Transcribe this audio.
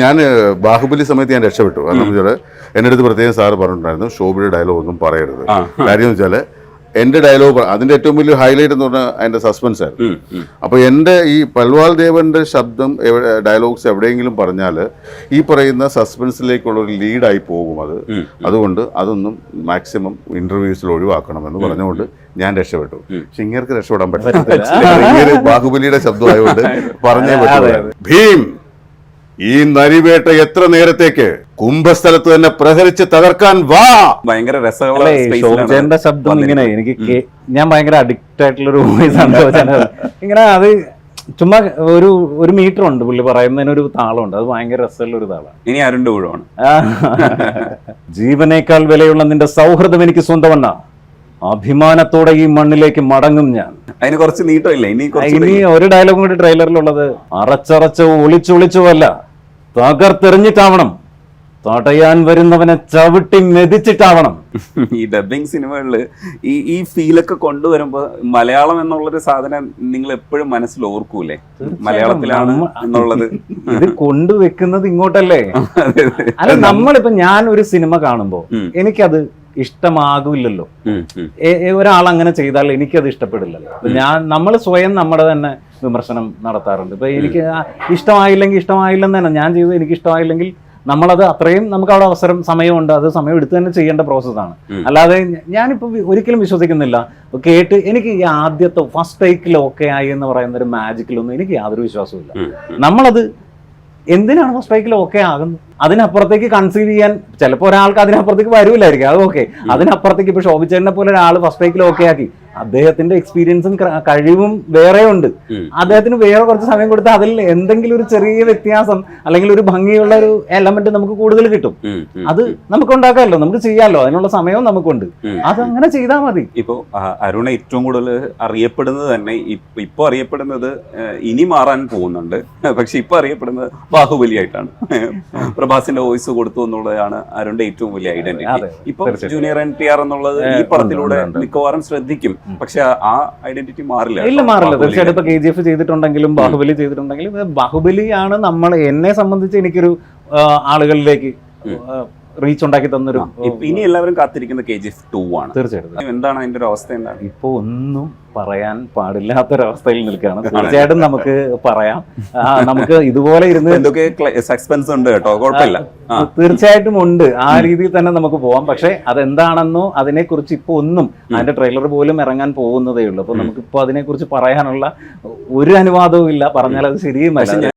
ഞാൻ ബാഹുബലി സമയത്ത് ഞാൻ രക്ഷപ്പെട്ടു. കാരണം വെച്ചാൽ എൻ്റെ അടുത്ത് പ്രത്യേകം സാറ് പറഞ്ഞിട്ടുണ്ടായിരുന്നു ഷോബിയുടെ ഡയലോഗ് ഒന്നും പറയരുത്. കാര്യം എന്ന് വെച്ചാൽ എൻ്റെ ഡയലോഗ് അതിന്റെ ഏറ്റവും വലിയ ഹൈലൈറ്റ് എന്ന് പറഞ്ഞാൽ അതിന്റെ സസ്പെൻസ് ആയിരുന്നു. അപ്പൊ എൻ്റെ ഈ പൽവാൾ ദേവന്റെ ശബ്ദം ഡയലോഗ്സ് എവിടെയെങ്കിലും പറഞ്ഞാൽ ഈ പറയുന്ന സസ്പെൻസിലേക്കുള്ള ഒരു ലീഡായി പോകും അത്. അതുകൊണ്ട് അതൊന്നും മാക്സിമം ഇന്റർവ്യൂസിൽ ഒഴിവാക്കണമെന്ന് പറഞ്ഞുകൊണ്ട് ഞാൻ രക്ഷപ്പെട്ടു. പക്ഷെ ഇങ്ങേർക്ക് രക്ഷപ്പെടാൻ പറ്റില്ല. ബാഹുബലിയുടെ ശബ്ദമായതുകൊണ്ട് പറഞ്ഞേ പറ്റുള്ളൂ. ഭീം ഈ നരിവേട്ട എത്ര നേരത്തേക്ക് കുംഭസ്ഥലത്ത് തന്നെ പ്രഹരിച്ച് തകർക്കാൻ വാ. ഭയങ്കര രസമുള്ള ശബ്ദം ഇങ്ങനെ എനിക്ക് ഞാൻ ഭയങ്കര അഡിക്റ്റ് ആയിട്ടുള്ളൊരു വോയിസ് ആണ്. ഇങ്ങനെ അത് ചുമ്മാ ഒരു മീറ്റർ ഉണ്ട് പുള്ളി പറയുന്നതിനൊരു താളമുണ്ട്. അത് ഭയങ്കര രസമുള്ള ഒരു താളമാണ്. ഇനി അരുണ്ട് ഊഴമാണ്. ജീവനേക്കാൾ വിലയുള്ള നിന്റെ സൗഹൃദം എനിക്ക് സ്വന്തമല്ല. അഭിമാനത്തോടെ ഈ മണ്ണിലേക്ക് മടങ്ങും ഞാൻ. അതിന് കുറച്ച് നീട്ടമില്ല. ഇനി ഒരു ഡയലോഗും കൂടി ട്രെയിലറിലുള്ളത് അറച്ചറച്ചോ ഒളിച്ചൊളിച്ചോ അല്ല, തകർത്തെറിഞ്ഞിട്ടാവണം. തടയാൻ വരുന്നവനെ ചവിട്ടി മെതിച്ചിട്ടാവണം. ഈ ഡബിങ് സിനിമകളില് ഈ ഫീലൊക്കെ കൊണ്ടുവരുമ്പോ മലയാളം എന്നുള്ളൊരു സാധനം നിങ്ങൾ എപ്പോഴും മനസ്സിൽ ഓർക്കൂലേ? മലയാളത്തിലാണ് എന്നുള്ളത് ഇത് കൊണ്ടുവെക്കുന്നത് ഇങ്ങോട്ടല്ലേ? അല്ല, നമ്മളിപ്പോ ഞാൻ ഒരു സിനിമ കാണുമ്പോ എനിക്കത് ഇഷ്ടമാകില്ലല്ലോ. ഒരാൾ അങ്ങനെ ചെയ്താൽ എനിക്കത് ഇഷ്ടപ്പെടില്ലല്ലോ. നമ്മൾ സ്വയം നമ്മുടെ തന്നെ വിമർശനം നടത്താറുണ്ട്. ഇപ്പൊ എനിക്ക് ഇഷ്ടമായില്ലെന്ന് തന്നെ ഞാൻ ചെയ്തത് എനിക്ക് ഇഷ്ടമായില്ലെങ്കിൽ നമ്മളത് അത്രയും നമുക്ക് അവിടെ സമയമുണ്ട്. അത് സമയം എടുത്ത് തന്നെ ചെയ്യേണ്ട പ്രോസസ്സാണ്. അല്ലാതെ ഞാനിപ്പോ ഒരിക്കലും വിശ്വസിക്കുന്നില്ല കേട്ട് എനിക്ക് ഈ ആദ്യത്തെ ഫസ്റ്റ് ടേക്കിൽ ഓക്കെ ആയി എന്ന് പറയുന്ന ഒരു മാജിക്കിലൊന്നും എനിക്ക് യാതൊരു വിശ്വാസവും ഇല്ല. നമ്മളത് എന്തിനാണ് ഫസ്റ്റ് ടേക്കിൽ ഓക്കെ ആകുന്നത്? അതിനപ്പുറത്തേക്ക് കൺസീവ് ചെയ്യാൻ ചിലപ്പോൾ ഒരാൾക്ക് അതിനപ്പുറത്തേക്ക് വരൂലായിരിക്കും. അത് ഓക്കെ. അതിനപ്പുറത്തേക്ക് ഇപ്പൊ ശോഭിച്ചേട്ടനെ പോലെ ഒരാൾ ഫസ്റ്റ് ടേക്കിൽ ഓക്കെ ആക്കി. അദ്ദേഹത്തിന്റെ എക്സ്പീരിയൻസും കഴിവും വേറെ ഉണ്ട്. അദ്ദേഹത്തിന് വേറെ കുറച്ച് സമയം കൊടുത്താൽ അതിൽ എന്തെങ്കിലും ഒരു ചെറിയ വ്യത്യാസം അല്ലെങ്കിൽ ഒരു ഭംഗിയുള്ള ഒരു എലമെന്റ് നമുക്ക് കൂടുതൽ കിട്ടും. അത് നമുക്ക് ഉണ്ടാക്കാമല്ലോ, നമുക്ക് ചെയ്യാമല്ലോ. അതിനുള്ള സമയവും നമുക്കുണ്ട്. അതങ്ങനെ ചെയ്താൽ മതി. ഇപ്പോ അരുണ ഏറ്റവും കൂടുതൽ അറിയപ്പെടുന്നത് തന്നെ ഇപ്പൊ അറിയപ്പെടുന്നത് ഇനി മാറാൻ പോകുന്നുണ്ട്. പക്ഷെ ഇപ്പൊ അറിയപ്പെടുന്നത് ബാഹുബലി ആയിട്ടാണ്. പ്രഭാസിന്റെ വോയിസ് കൊടുത്തു എന്നുള്ളതാണ് അരുണിന്റെ ഏറ്റവും വലിയ ഐഡന്റിറ്റി. ഇപ്പൊ ജൂനിയർ NTR എന്നുള്ളത് ഈ പടത്തിലൂടെ മിക്കവാറും ശ്രദ്ധിക്കും. പക്ഷെ ആ ഐഡന്റിറ്റി മാറില്ല. തീർച്ചയായിട്ടും. ഇപ്പൊ KGF ചെയ്തിട്ടുണ്ടെങ്കിലും ബാഹുബലി ചെയ്തിട്ടുണ്ടെങ്കിലും ബാഹുബലിയാണ് എന്നെ സംബന്ധിച്ച് എനിക്കൊരു ആളുകളിലേക്ക് റീച്ച് ഉണ്ടാക്കി തന്നൊരു. ഇനി എല്ലാവരും കാത്തിരിക്കുന്ന KGF 2 ആണ്. തീർച്ചയായിട്ടും. എന്താണ് അതിന്റെ ഒരു അവസ്ഥ? എന്താണ് ഇപ്പൊ ഒന്നും പറയാൻ പാടില്ലാത്തൊരവസ്ഥയിൽ നിൽക്കുകയാണ്. തീർച്ചയായിട്ടും നമുക്ക് പറയാം. നമുക്ക് ഇതുപോലെ ഇരുന്ന് എന്തൊക്കെ സസ്പെൻസ് ഉണ്ട് കേട്ടോ, കുഴപ്പമില്ല. തീർച്ചയായിട്ടും ഉണ്ട്. ആ രീതിയിൽ തന്നെ നമുക്ക് പോവാം. പക്ഷെ അതെന്താണെന്നോ അതിനെക്കുറിച്ച് ഇപ്പൊ ഒന്നും അതിന്റെ ട്രെയിലർ പോലും ഇറങ്ങാൻ പോകുന്നതേ ഉള്ളൂ. അപ്പൊ നമുക്കിപ്പോ അതിനെക്കുറിച്ച് പറയാനുള്ള ഒരു അനുവാദവും ഇല്ല. പറഞ്ഞാൽ അത് ശരിയുമല്ല.